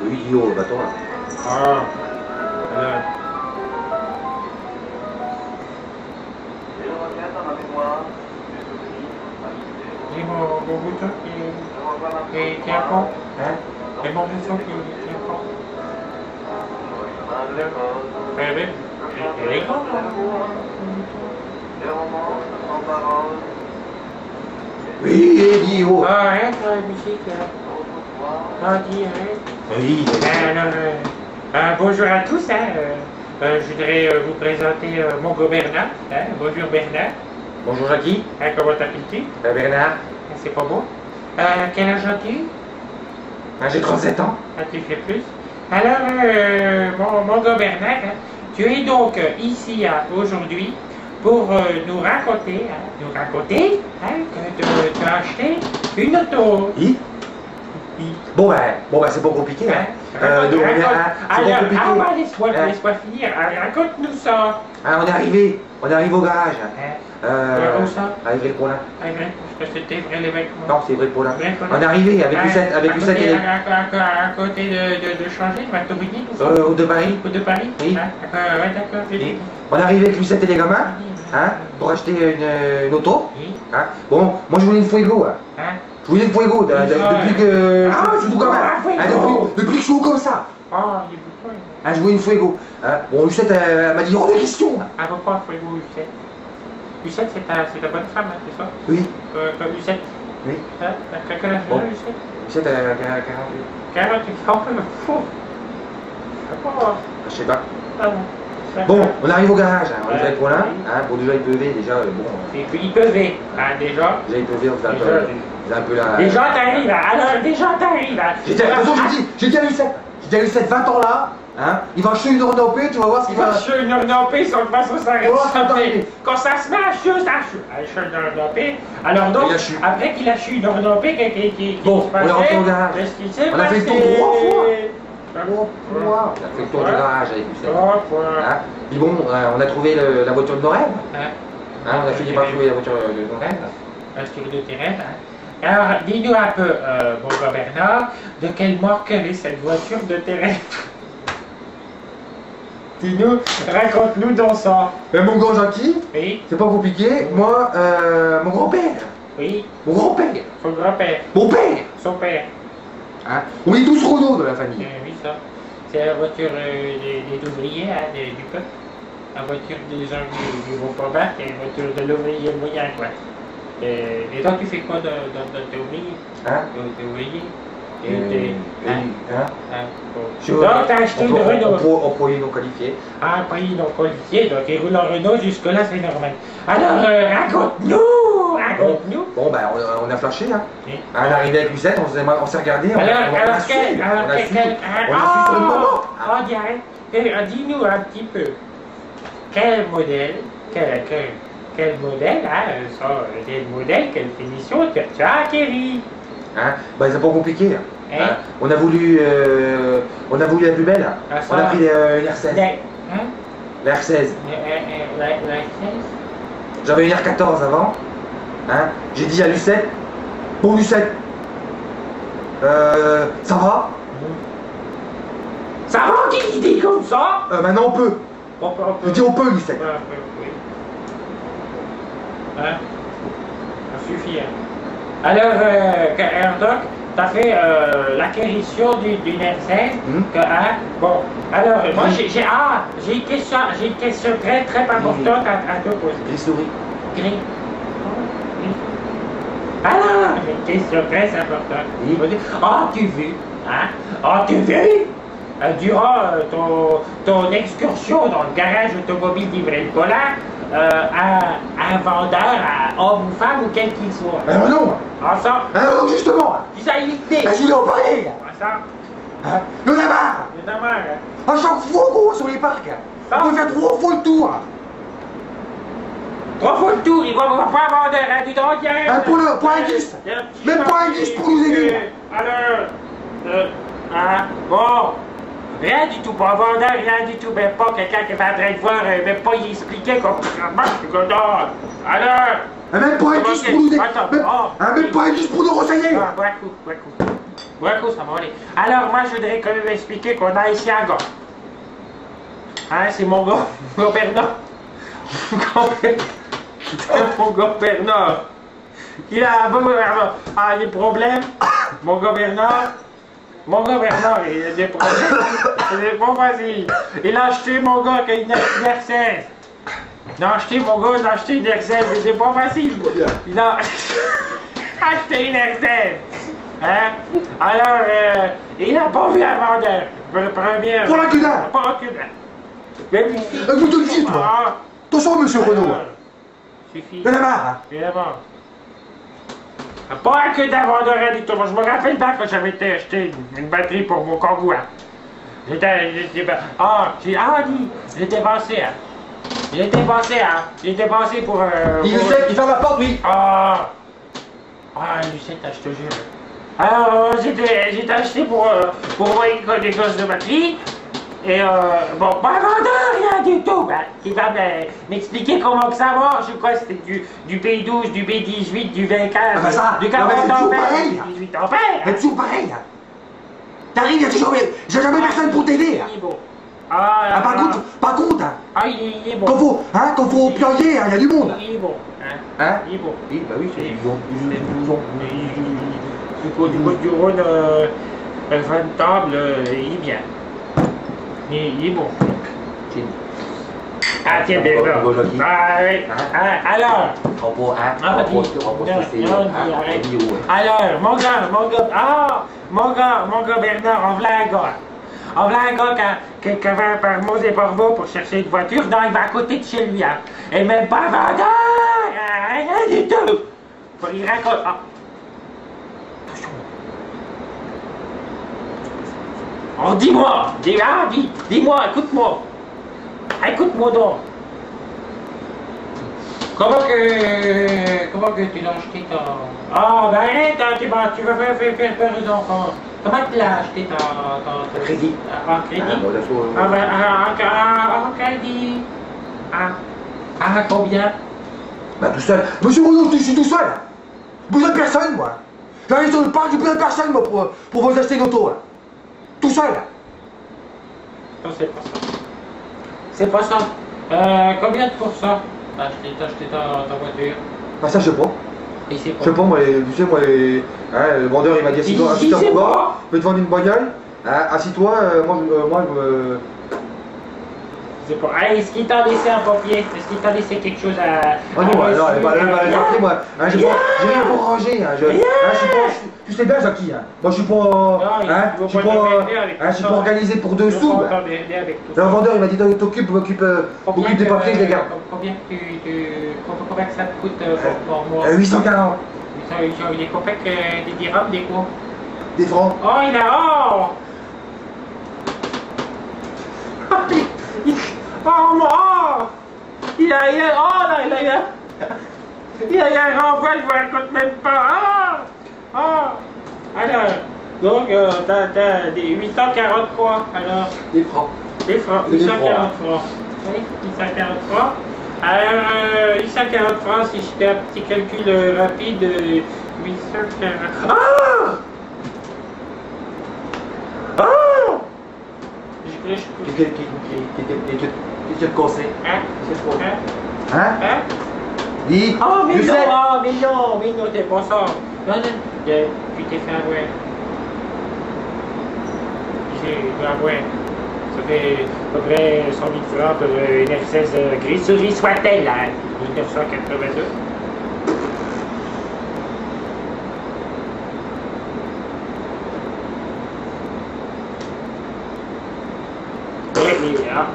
Oui, idiot, bah toi. Ah. Alors. J'ai mon bouton qui est à fond. Hein? Et mon bouton qui est à fond. Oui. Elle est grande. Oui, idiot. Ah, arrête la musique là. Ah, dis, arrête. Oui, Alors, bonjour à tous. Je voudrais vous présenter Mongo Bernard. Bonjour Bernard. bonjour Jackie. Comment t'appelles-tu? Bernard. C'est pas beau. Quel âge as-tu? J'ai 37 ans. Tu fais plus. Alors, Mongo Bernard, tu es donc ici aujourd'hui pour nous raconter que tu as acheté une auto. Oui. Bon ben c'est pas compliqué. Hein. C'est pas compliqué. Laisse-moi finir. Raconte-nous ça. On est arrivé au garage. Où ça? À Ivry-le-Paulin. Parce que c'était vrai les mecs. Non, c'est Ivry-le-Paulin. Vrai-Paulin. On est arrivé avec Lucette, et à côté de changer, de Matorigny, tout ça. de Paris. Ou de Paris. Oui. Ouais, d'accord. Oui. On est arrivé avec Lucette et les gamins, hein, pour acheter une auto. Oui. Hein. Bon, moi je voulais une Fuego. Hein? Je voulais une Fuego depuis que je suis tout gamin. Fuego. Depuis que je suis haut comme ça. Oh, il est beaucoup. Hein, je voulais une Fuego. Hein. Bon, Lucette m'a dit hors de question. Ah, pourquoi Fuego, Lucette? Lucette, c'est ta bonne femme, hein, c'est ça? Oui. Lucette? Oui. Hein? Quel âge Bon. Lucette? Lucette a 48. 48 ans, le fou. Je sais pas. Ah Bon, on arrive au garage, hein, on Ouais. est avec Paulin. Hein, bon, déjà il pleuvait, déjà, bon. Et puis il pleuvait, déjà. Déjà il pleuvait, on faisait un peu la. Déjà t'arrives, alors déjà t'arrives. J'ai dit à Lucette, 20 ans là, hein, il va acheter une Renault P, tu vas voir ce qu'il va. Je une Renault P sans que façon s'arrête Oh, de attends, chanter. Quand ça se met à chier, ça chute. Elle chute une Renault P. Alors donc, Il a chu. après qu'il a chu une Renault P, qui Bon, se on est rentré au garage. qu'est-ce qui s'est On a fait le passé? tour 3 fois. Trois On a fait le tour du garage avec Lucette. 3 fois. Hein. Puis bon, on a trouvé la voiture de nos rêves. Hein? Hein, on a fini par trouver la voiture de nos rêves. Voiture de tes rêves, hein? Alors, dis-nous un peu, mon gars Bernard, de quelle marque est cette voiture de tes rêves? Dis-nous, raconte-nous dans ça. Mon grand Jackie, Oui, c'est pas compliqué. Moi, mon grand-père. oui, Mon grand-père. son grand-père, Mon père. son père. Hein. On est tous Renault de la famille. Oui, ça. C'est la voiture des ouvriers, hein, du peuple. La voiture des gens du gros combat, c'est la voiture de l'ouvrier moyen, quoi. Et toi, tu fais quoi dans tes ouvriers? Hein. T'es ouvrier? Donc t'as acheté une Renault. Employé non qualifié. Ah, pays non qualifié, donc il roule en Renault, jusque-là c'est normal. Alors, raconte-nous. Bon, ben, on a flashé, hein. Oui. On est arrivé avec Lucette, on s'est regardé, on a su sur le moment. Dis-nous un petit peu, quel modèle, quel modèle, quelle finition tu as acquéri? Hein? Ben, c'est pas compliqué. Hein? Hein? On a voulu la plus belle. Ah, ça. On a pris une R16. Hein? La R16. La 16? J'avais une R14 avant. Hein? J'ai dit à Lucette, bon Lucette, ça va? Ça va qui dit comme ça? Maintenant on peut. On peut. Je dis on peut Lucette. Oui. Hein? Ça suffit. Hein? Alors, donc, tu as fait l'acquisition d'une R16. Hein? Bon, alors, moi j'ai une question très très importante à te poser. J'ai souri. Gris. Alors, une question très importante. Oui. As-tu vu, hein? As-tu vu, durant ton excursion dans le garage automobile d'Ivry-le-Paulin, un vendeur, homme ou femme ou quel qu'il soit? Non. Ah ça? Non, justement. Tu sais éviter. Je voulais en parler. Ah ça? Hein? Il y en a marre. Il y en a marre. Hein? À chaque fois qu'on va sur les parcs, on peut faire 3 fois le tour. 3 fois le tour, il va pas vendre un du dentier. Pour un guiste. Même pas un guiste pour nous aider. Alors, bon, rien du tout, pas vendeur, rien du tout, même pas quelqu'un qui va en train de voir, même pas y expliquer comment ça marche, alors, Même pas un guiste pour nous aider. Attends, Même pas un guiste pour nous renseigner. Bois coup. Ouais, cool, ça va aller. Alors, moi, je voudrais quand même expliquer qu'on a ici un gars. Hein, c'est mon gars Bernard. Mon gars Bernard. Il a des problèmes. Mon gars Bernard. Mon gars Bernard, il a des problèmes. C'est pas facile. Il a acheté mon gars qui a une R16. Il a acheté mon gars, il a acheté une R16. C'est pas facile. Il a acheté une R16. Hein? Alors, il n'a pas vu un vendeur. Première. Pour la que dalle. Pas la que dalle. Mais puis, Vous te le dites, toi. Attention, monsieur Renaud. Suffit. Il y en a marre, hein. Il y en a marre. Pas un que d'un vendeur du tout. Moi, je me rappelle pas quand j'avais acheté une batterie pour mon Kangoo. Hein. J'étais passé, hein. J'étais passé pour... Lucette, il ferme la porte, oui. Lucette, je te jure. Alors, j'étais acheté pour des gosses de batterie. Et bon, pas vendeur, rien du tout. Hein, qui va m'expliquer comment que ça marche. Je crois que c'était du B12, du B18, du V15, du 40 ampères, du 18 ampères. C'est toujours pareil, hein. T'arrives, il y a toujours... J'ai jamais personne pour t'aider, hein. Il est bon. Par contre, hein. Il est bon. Quand faut pioyer, hein, il y a du monde. Il est bon. Hein? Il est bon. Oui, bah oui, c'est du bon. Du côté du Rhône, fin de table, il est bien. Il est bon. Ah, tiens, bien, alors. Alors, mon gars Bernard, on voulait un gars. On voulait un gars qui va par mots et par mots pour chercher une voiture. Non, il va à côté de chez lui, hein. Et même pas vendeur, rien du tout. Il raconte. Attention. Oh, dis-moi, dis-moi, écoute-moi. Écoute-moi donc. Comment que tu l'as acheté ta... Ah, ben arrête, tu vas faire peur aux enfants. Comment tu l'as acheté ta... Crédit. Crédit. Crédit. Combien? Bah tout seul. Monsieur Renaud, je suis tout seul. J'ai besoin de personne, moi. J'arrive sur le parc, j'ai besoin de personne, moi, pour vous acheter une auto, là. Tout seul. Non, c'est pas ça. C'est pas ça. Combien de pourcents t'as acheté ta voiture? Bah ça, je sais pas. Et c'est Je sais pas, moi, tu sais, moi, le vendeur, il m'a dit, assis-toi, assis-toi, je vais te vendre une bagnole. Assis-toi, moi, c'est pas... est-ce qu'il t'a laissé un papier? Est-ce qu'il t'a laissé quelque chose à... Ah non, non, elle m'a appelé, moi. J'ai rien pour ranger, tu sais bien, Jackie, hein. Moi, je suis pas... je suis pas organisé pour deux sous. Le vendeur, il m'a dit, t'occupe des papiers, je les garde. Combien que ça te coûte pour moi? 840. Des copecs, des dirhams, des quoi? Des francs. Oh, il a... Oh! Il a un renvoi, je vous raconte même pas. Alors, donc, t'as des 840 quoi, alors? Des francs. Des francs, 840 francs. Oui, 840 francs. Alors, 840 francs, si je fais un petit calcul rapide, 840... Qu'est-ce que tu conseilles? Hein? Dis. Oh, mais non, t'es pas ça. Non, tu t'es fait avouer. J'ai avoué. Ça fait à peu près 100 000 francs pour une F16 grise souris soit-elle, hein, 1982. Yeah.